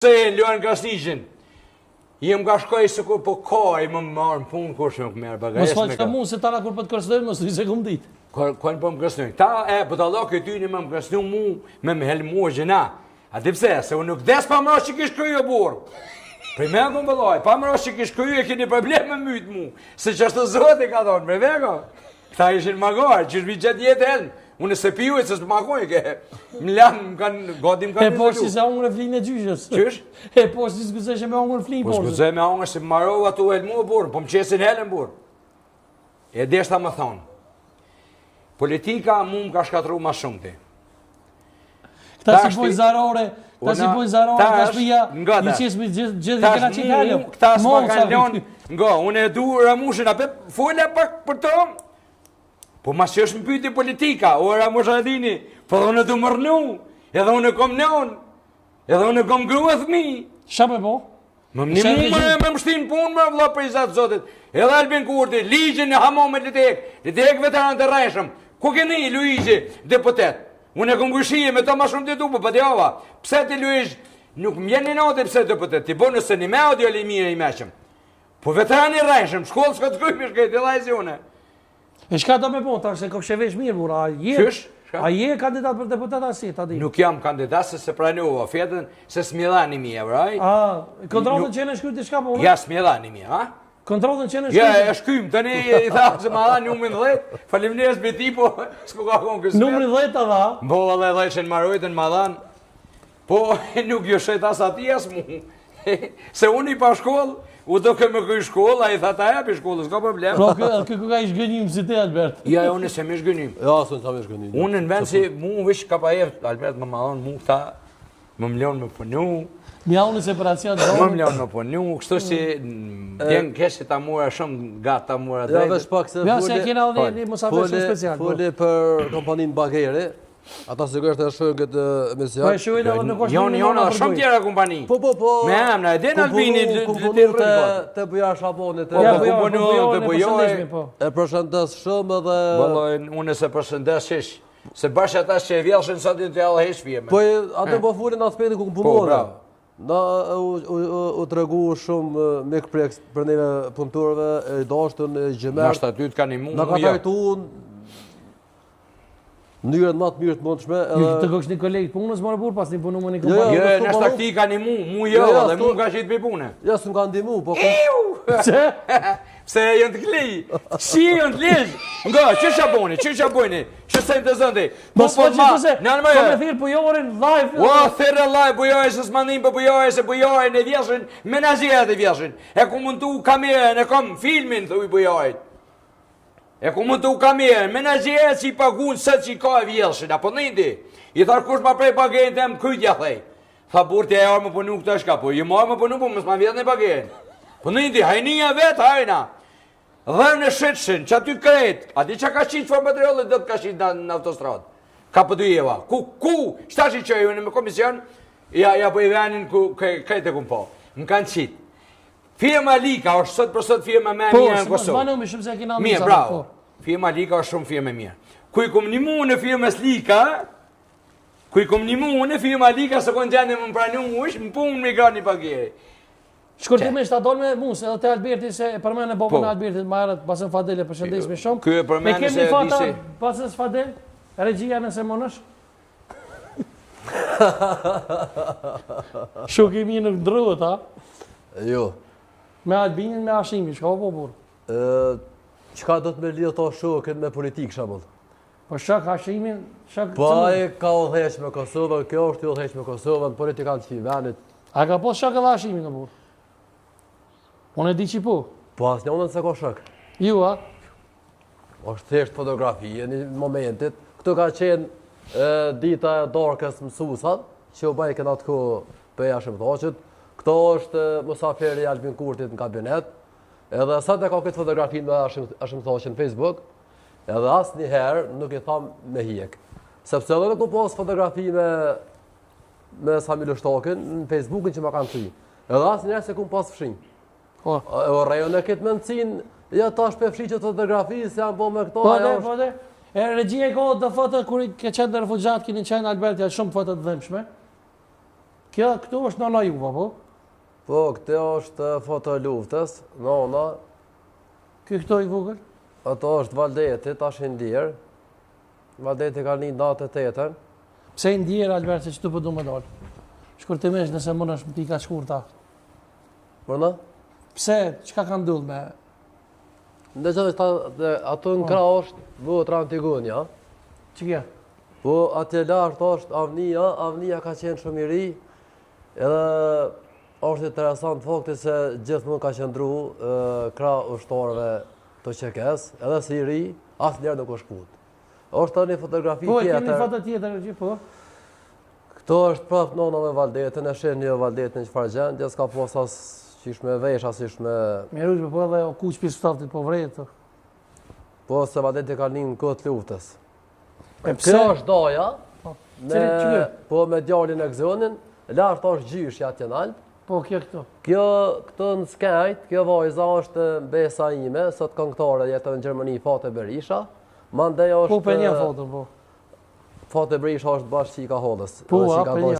Se luan Krasniqin. Jem nga shkoj se kur po kaj më marrë në punë, kur shumë këmerë bagajes me ka. Mos faqë ka mund se tana kur po të kërstojnë, mos të se këmë ditë. Kërën po më kërstojnë. Ta po të Allah këtë ty një më kërstoj mu me më helmu o gjena. A ti pse, se unë nuk des pa më rashë që kishë kryjë o burë. Prej me këmë bëllaj, pa më rashë që kishë kryjë e keni problem me mytë mu. Se që është të zote ka thonë, prej me ka. Këta ishin magarë, që shbi qëtë jetë helmë. Unë se piju e se së të makoj, më lanë, më kanë, godim kanë e po si se ongër e flinë e gjyshës. Qysh? E po si s'guzeshe me ongër flinë, po s'guzeshe me ongër se më marova tu helmu burë, po më qesin helen burë. E deshta më thonë, politika mu më ka shkatru ma shumë ti. Këta si pojnë zarore, ka shpija, një qesë me gjithë i kena qitë helëm. Këta s'ma kanë leon, unë e du Ramushin, apet fulle pak për tonë. Po mas që është më pyti politika, o Ramush Haradini, po dhe unë të mërnu, edhe unë kom neon, edhe unë kom grua thmi. Qa me po? Më më mështin punë më vla për i zatë zotit. Edhe Albin Kurti, ligjën e hamon me Litek veteran të rejshëm. Ku keni Luigi, deputet? Unë e kom gëshije me to ma shumë të du, po të java. Pse ti Luigi, nuk më jeni note pse deputet, ti bo nëse një me audio li mire i meqëm. Po veteran i rejshëm, shkollë s'ka të kujmë shkejt, e lajzi une. E shka do me po, ta se kopshe vesh mirë, bura, a je kandidat për deputat asi, ta di? Nuk jam kandidat se se pranova fjetën se s'mjedhani mija, vraj? Kontrolën që në shkryt i shka po? Ja, s'mjedhani mija, ha? Kontrolën që në shkryt? Ja, e shkym, të ne i tha se ma dha numrin 10, falimnes me ti, po, s'po ka konë kësmet. Numrin 10 ta dha? Bo, dhe 10 që në marojtën ma dhan, po, nuk jo shet as ati as mu, se unë i pa shkollë, u do këmë këj shkollë, a i tha ta epi shkollë, s'ka problem. Pro, këku ka ish gënjim si te, Albert? Ja, unë se me shgënim. Ja, së në sa me shgënim. Unë në vend si mu vish ka pa eft, Albert më madhon, mu ta, më mleon me punu. Mja unë se operacion zonë. Më mleon me punu, kështu si, djenë keshi ta mura shumë, gata ta mura drejtë. Ja, vesh pak se ja, se kena dhe një musafir shumë special. Fole për kompaninë Bagere, ata sigurisht e shojnë këtë emision. Po e shojnë edhe në koshtë Jonë edhe shumë tjera kompani. Po. Me emna, e den Albini të Bujar Shabonit. Po komponu të Bujoj. E përshëndes shumë edhe... Bëllojnë, unë se përshëndes shish. Se bashkë ata që e vjellëshin sot të jallë hesh fjeme. Po atë po furin aspektin ku punuone. Na u të regu shumë mik preks për neve punëturve, e dashtën, e gjemert. Nashtë aty të ka një mund. Na ka tajtun mënyrën më të mirë të mundshme. Të këksh një kolegë punës marë burë pas një punu më një kompani. Jo, nështë takti ka një mu jo, dhe mu ka qitë për pune. Ja, së më ka ndimu, po... Pse? Pse jënë të klej, si jënë të lejë. Nga, që shaboni, që sejnë të zëndi. Mos po që pëse, ka me thirë bujorin live. O, thirë live bujorin, se s'manim për bujorin, se bujorin e vjeshin, menazjet e vjeshin. E ku mundu kamerën, e kom filmin, thuj bujorin. E ku mund të u kamerën, menazjet që i pagun sëtë që i ka e vjellshin, apo nëndi. I tharë kush ma prej pagerin të e më kytja, thej. Tha burti e arë më punu këtë shka, po i marë më punu, po mësë ma vjetë në pagerin. Po nëndi, hajnija vetë, hajna. Dhe në shetshin, që aty kretë, a di që ka qitë for materialet, dhe të ka qitë në autostradë. Ka për dujeva. Ku? Shta që që ju në me komision, ja po i venin kretë e kumë po. Më kanë qitë. Firma Lika është sot për sot firma me mirë në Kosovë. Mirë, bravo. Firma Lika është shumë firma mirë. Kuj kom një mu në firmës Lika, se konë gjende më pranu ush, më punë me gra një pageri. Shkurtimisht ta dolë me musë, edhe të Alberti se e përmene bobën e Albertit, ma erët pasën Fadele përshëndes me shumë. Kjo e përmene se disi. Me kemi fata pasës Fadel, regjia nëse monësh? Shukimi nuk ndruhet, ha? Jo. Me Albinin, me Hashimi, shka po burë? Qka do të me lidhë ta shokën me politikë, shabull? Po shak Hashimin, shak... Po e ka udheq me Kosovën, kjo është udheq me Kosovën, politikanë që i venit. A ka pos shak edhe Hashimin në burë? Unë e di që po? Po asë një unën se ka shak. Ju, a? është thjesht fotografie në momentit. Këtu ka qenë dita e darkës mësusat, që u bajke në atë ko për jashëm thoqët. Këto është musafiri Albin Kurtit në kabinet, edhe sot e ka këtë fotografi me ashëm thoqën në Facebook, edhe asë një herë nuk i thamë me hjek. Sepse edhe nuk pas fotografi me Sami Lushtokën në Facebookën që ma kanë të i. Edhe asë një herë se ku pas fshin. O rejon e këtë mëndësin, ja ta shpe fshi që fotografi, se janë po me këto. Po dhe, regjia i ka dhe fotot kër ke qenë në refugjatë, kini qenë Alberti, shumë fotot dhëmshme. Këto është nana juva, po? Po, këto është foto e luftës, nona. Këto i vogël? Ato është Valdeti, tash i ndjerë. Valdeti ka një natë të tetën. Pse i ndjerë, Albert, se që të përdu më dalë? Shkurtimisht nëse më nësh më tika shkurta. Përna? Pse, qka ka ndull me? Ndë që ato në kra është vëtë Antigonia. Që kja? Po, atje lartë është Avnia, Avnia ka qenë shumë i ri, edhe është interesant fakti se gjithmonë ka qëndru kra ushtarëve të qekes, edhe si i ri, asë njerë nuk është shkut. është një fotografi tjetër. Po, e kemi foto tjetër, po? Këto është prapë nona me Valdetin, e shenë një Valdetin që farë gjendje, s'ka pos as qish me vesh, as ish me... Mirujshme, po edhe o kuq për staftit po vrejtë. Po, se Valdeti ka një në këtë luftës. Kjo është doja, po me djallin e gëzonin, lartë është gjyshja atje në Alpë. Po, kjo këto. Këto në skajt, kjo vajza është besa ime, sot këngëtare jetë në Gjermani, Fate Berisha. Mandej është... Po, për një foto, po. Fate Berisha është bashkë që i ka hodës. Po, për një.